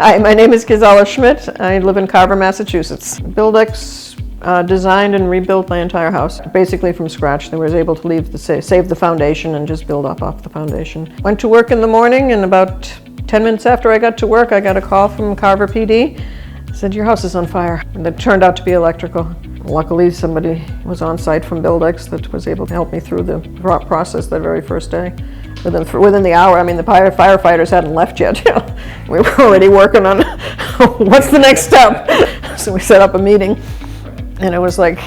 Hi, my name is Gisella Schmidt. I live in Carver, Massachusetts. BuildX designed and rebuilt my entire house, basically from scratch. They were able to save the foundation and just build up off the foundation. Went to work in the morning, and about 10 minutes after I got to work, I got a call from Carver PD. Said, your house is on fire. And it turned out to be electrical. Luckily, somebody was on site from BuildX that was able to help me through the process that very first day. Within the hour, I mean, the firefighters hadn't left yet. We were already working on what's the next step. So we set up a meeting, and it was like,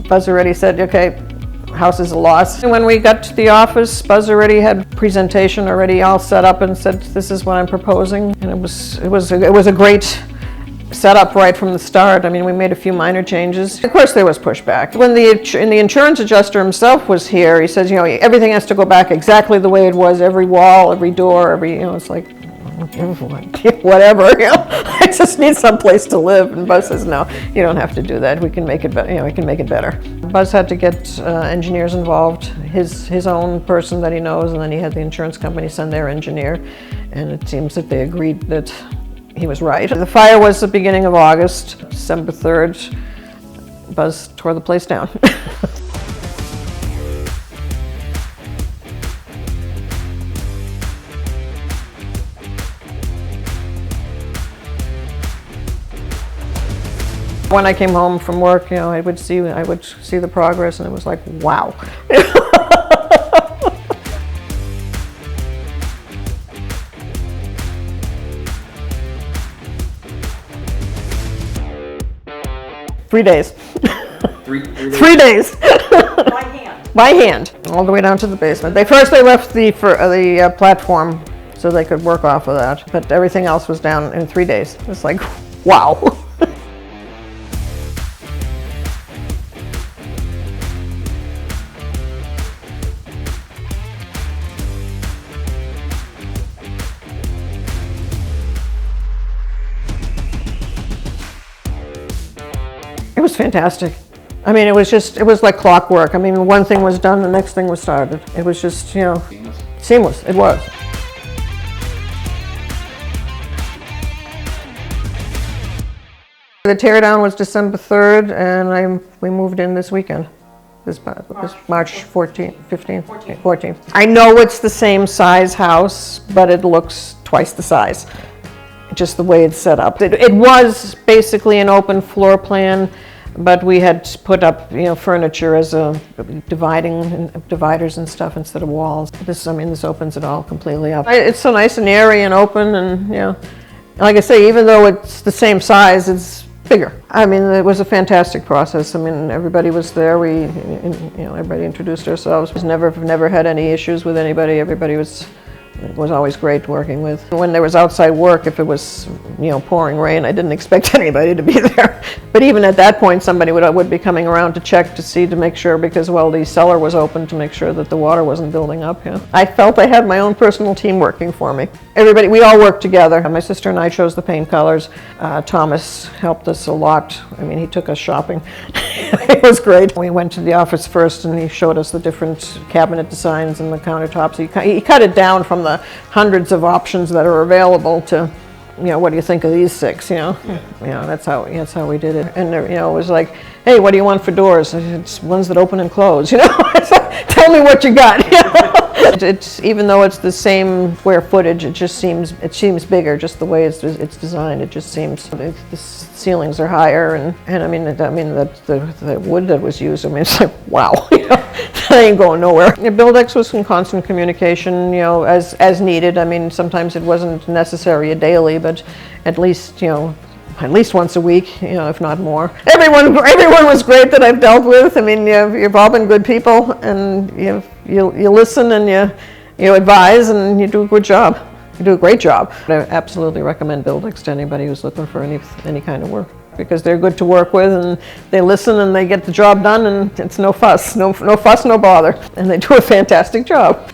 Buzz already said, okay, house is a loss. And when we got to the office, Buzz already had presentation already all set up and said, this is what I'm proposing. And it was a great setup right from the start. I mean, we made a few minor changes. Of course, there was pushback. When the insurance adjuster himself was here, he says, everything has to go back exactly the way it was, every wall, every door, it's like, whatever, I just need some place to live. And Buzz says, no, you don't have to do that. We can make it better, we can make it better. Buzz had to get engineers involved, his own person that he knows, and then he had the insurance company send their engineer, and it seems that they agreed that he was right. The fire was the beginning of August, December 3rd. Buzz tore the place down. When I came home from work, I would see the progress, and it was like, wow. 3 days. Three days? 3 days. By hand? By hand, all the way down to the basement. They left the platform so they could work off of that, but everything else was down in 3 days. It's like, wow. It was fantastic. I mean, it was like clockwork. I mean, one thing was done, the next thing was started. It was just, seamless. It was. The teardown was December 3rd, and we moved in this weekend. This March 14th, 15th, 14th. I know it's the same size house, but it looks twice the size. Just the way it's set up. It was basically an open floor plan, but we had put up, furniture as dividers and stuff instead of walls. This opens it all completely up. It's so nice and airy and open, and like I say, even though it's the same size, it's bigger. I mean, it was a fantastic process. I mean, everybody was there. Everybody introduced ourselves. Never had any issues with anybody. Everybody was always great working with. When there was outside work, if it was pouring rain, I didn't expect anybody to be there. But even at that point, somebody would be coming around to check to make sure, because the cellar was open, to make sure that the water wasn't building up. I felt I had my own personal team working for me. We all worked together. My sister and I chose the paint colors. Thomas helped us a lot. I mean, he took us shopping. It was great. We went to the office first, and he showed us the different cabinet designs and the countertops. He cut it down from the hundreds of options that are available to, what do you think of these 6? That's how we did it. And it was like, hey, what do you want for doors? It's ones that open and close. Tell me what you got. Even though it's the same square footage, it seems bigger. Just the way it's designed, it just seems the ceilings are higher, and I mean the wood that was used. I mean, it's like, wow, that ain't going nowhere. BuildX was in constant communication, as needed. I mean, sometimes it wasn't necessary daily, but at least once a week, if not more. Everyone was great that I've dealt with. I mean, you've all been good people, and you listen, and you advise, and you do a good job. You do a great job. I absolutely recommend BuildX to anybody who's looking for any kind of work, because they're good to work with, and they listen, and they get the job done, and it's no fuss, no bother, and they do a fantastic job.